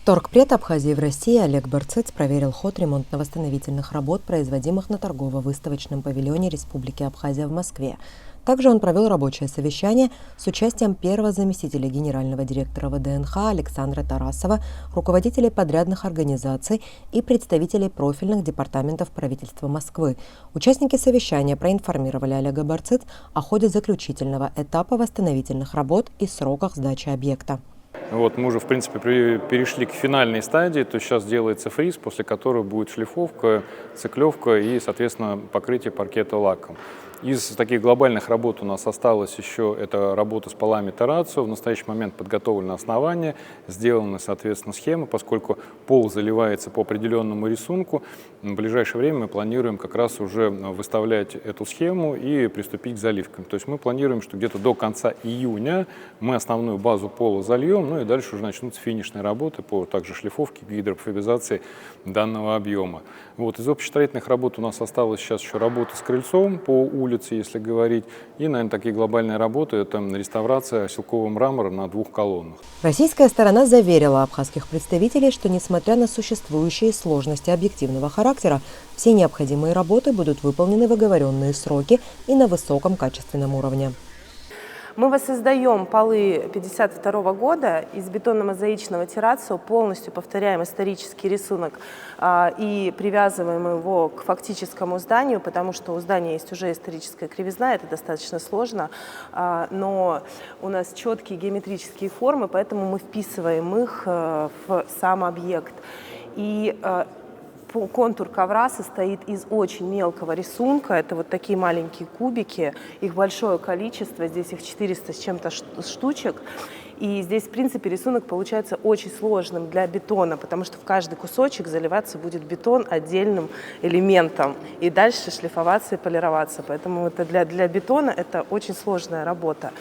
Торгпред Абхазии в России Олег Барцыц проверил ход ремонтно-восстановительных работ, производимых на торгово-выставочном павильоне Республики Абхазия в Москве. Также он провел рабочее совещание с участием первого заместителя генерального директора ВДНХ Александра Тарасова, руководителей подрядных организаций и представителей профильных департаментов правительства Москвы. Участники совещания проинформировали Олега Барцыц о ходе заключительного этапа восстановительных работ и сроках сдачи объекта. Мы уже, в принципе, перешли к финальной стадии, то есть сейчас делается фриз, после которого будет шлифовка, циклевка и, соответственно, покрытие паркета лаком. Из таких глобальных работ у нас осталась еще эта работа с полами террацио. В настоящий момент подготовлено основание, сделаны, соответственно, схемы, поскольку пол заливается по определенному рисунку. В ближайшее время мы планируем как раз уже выставлять эту схему и приступить к заливкам. То есть мы планируем, что где-то до конца июня мы основную базу пола зальем, и дальше уже начнутся финишные работы по также шлифовке, гидрофобизации данного объема. Из общестроительных работ у нас осталась сейчас еще работа с крыльцом по улице, если говорить. И, наверное, такие глобальные работы – это реставрация оселкового мрамора на 2 колоннах. Российская сторона заверила абхазских представителей, что, несмотря на существующие сложности объективного характера, все необходимые работы будут выполнены в оговоренные сроки и на высоком качественном уровне. Мы воссоздаем полы 1952 года из бетонно-мозаичного террацио, полностью повторяем исторический рисунок и привязываем его к фактическому зданию, потому что у здания есть уже историческая кривизна, это достаточно сложно, но у нас четкие геометрические формы, поэтому мы вписываем их в сам объект. И контур ковра состоит из очень мелкого рисунка. Это вот такие маленькие кубики. Их большое количество. Здесь их 400 с чем-то штучек. И здесь, в принципе, рисунок получается очень сложным для бетона, потому что в каждый кусочек заливаться будет бетон отдельным элементом. И дальше шлифоваться и полироваться. Поэтому это для бетона это очень сложная работа.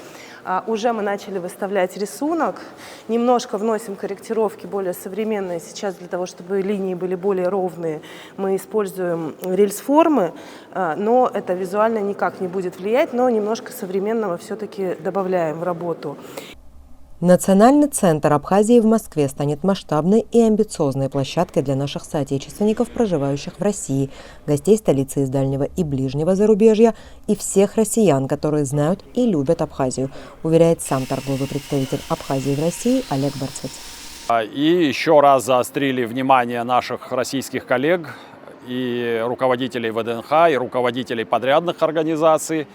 Уже мы начали выставлять рисунок, немножко вносим корректировки более современные. Сейчас для того, чтобы линии были более ровные, мы используем рельс-формы, но это визуально никак не будет влиять, но немножко современного все-таки добавляем в работу. Национальный центр Абхазии в Москве станет масштабной и амбициозной площадкой для наших соотечественников, проживающих в России, гостей столицы из дальнего и ближнего зарубежья и всех россиян, которые знают и любят Абхазию, уверяет сам торговый представитель Абхазии в России Олег Барцыц. И еще раз заострили внимание наших российских коллег и руководителей ВДНХ, и руководителей подрядных организаций,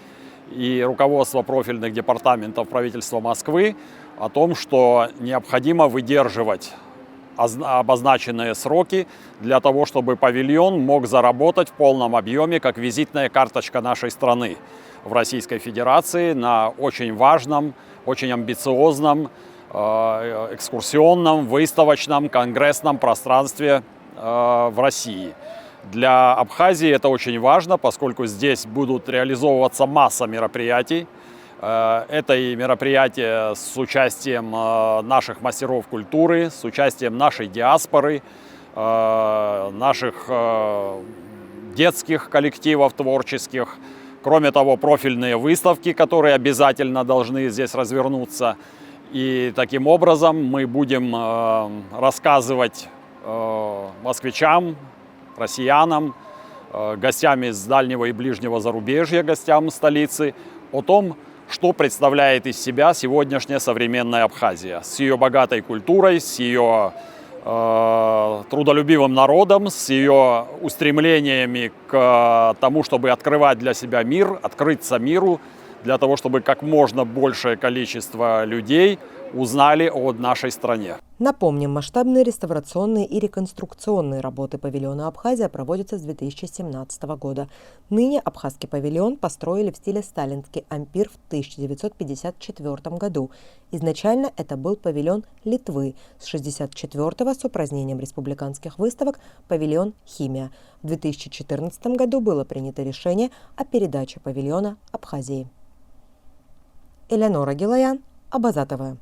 и руководства профильных департаментов правительства Москвы о том, что необходимо выдерживать обозначенные сроки для того, чтобы павильон мог заработать в полном объеме как визитная карточка нашей страны в Российской Федерации на очень важном, очень амбициозном, экскурсионном, выставочном, конгрессном пространстве в России. Для Абхазии это очень важно, поскольку здесь будут реализовываться масса мероприятий. Это и мероприятия с участием наших мастеров культуры, с участием нашей диаспоры, наших детских коллективов творческих. Кроме того, профильные выставки, которые обязательно должны здесь развернуться. И таким образом мы будем рассказывать москвичам, россиянам, гостям из дальнего и ближнего зарубежья, гостям столицы, о том, что представляет из себя сегодняшняя современная Абхазия с ее богатой культурой, с ее трудолюбивым народом, с ее устремлениями к тому, чтобы открывать для себя мир, открыться миру, для того, чтобы как можно большее количество людей узнали о нашей стране. Напомним, масштабные реставрационные и реконструкционные работы павильона Абхазия проводятся с 2017 года. Ныне абхазский павильон построили в стиле сталинский ампир в 1954 году. Изначально это был павильон Литвы, с 1964 с упразднением республиканских выставок павильон «Химия». В 2014 году было принято решение о передаче павильона Абхазии. Элеонора Гилаян, Абаза ТВ.